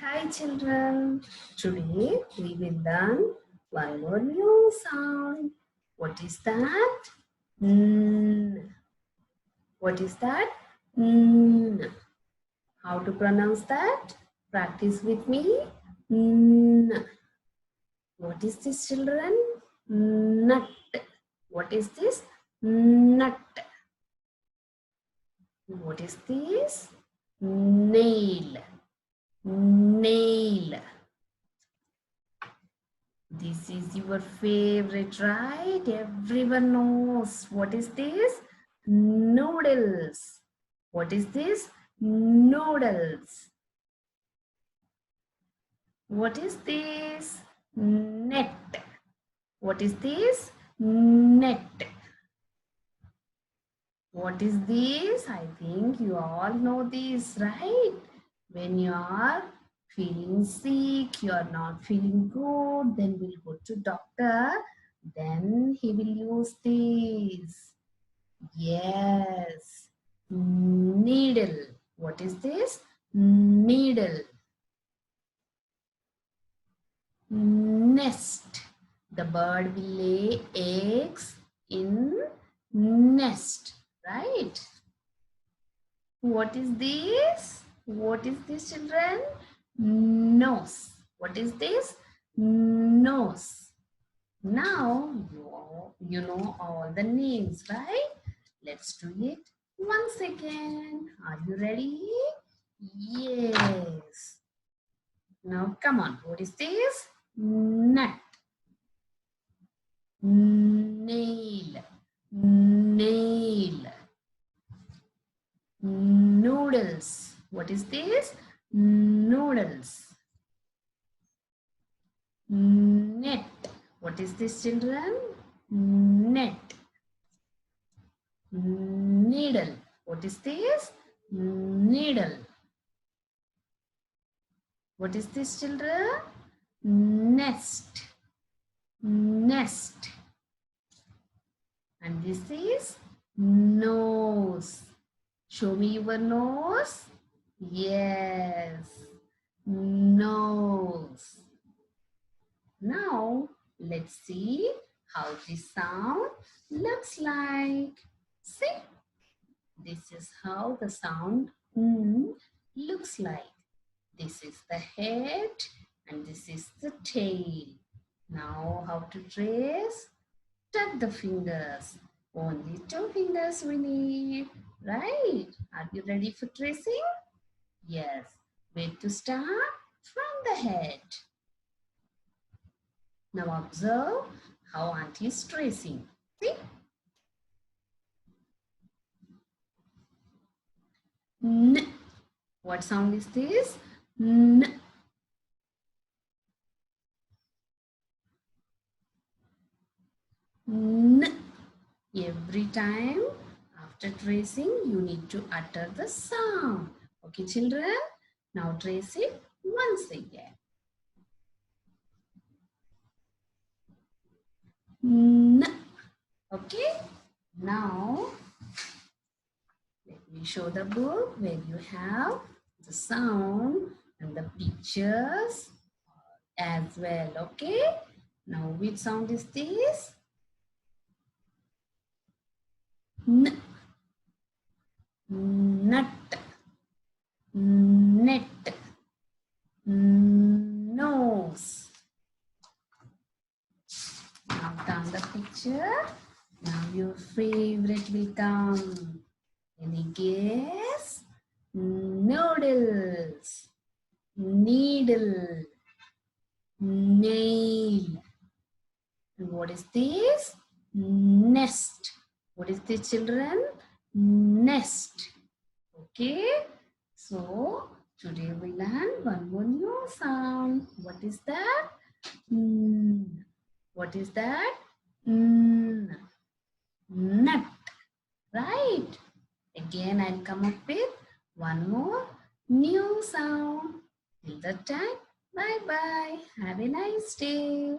Hi children, today we will learn one more new sound. What is that? N. What is that? N. How to pronounce that? Practice with me. N. What is this children? Nut. What is this? Nut. What is this? Nail. Nail. This is your favorite, right? Everyone knows. What is this? Noodles. What is this? Noodles. What is this? Net. What is this? Net. What is this? I think you all know this, right? When you are feeling sick, you are not feeling good, then we'll go to doctor. Then he will use this. Yes. Needle. What is this? Needle. Nest. The bird will lay eggs in nest, right? What is this? What is this, children? Nose. What is this? Nose. Now you know all the names, right? Let's do it once again. Are you ready? Yes. Now come on. What is this? Nut. Nail. Nail. Noodles. What is this? Noodles. Net. What is this, children? Net. Needle. What is this? Needle. What is this, children? Nest. Nest. And this is nose. Show me your nose. Yes. Nose. Now, let's see how this sound looks like. See, this is how the sound looks like. This is the head and this is the tail. Now, how to trace? Tuck the fingers. Only 2 fingers we need, right? Are you ready for tracing? Yes. Where to start? From the head. Now observe how Auntie is tracing. See? N. What sound is this? N. N. Every time after tracing, you need to utter the sound. Okay, children? Now trace it once again. N. Okay? Now, let me show the book where you have the sound and the pictures as well. Okay? Now, which sound is this? N. Nut. Net. Nose. Now down the picture. Now your favorite will come. Any guess? Noodles. Needle. Nail. And what is this? Nest. What is this, children? Nest. Okay. So today we learn one more new sound. What is that? What is that? Nut. Right? Again, I'll come up with one more new sound. Till that time, bye-bye. Have a nice day.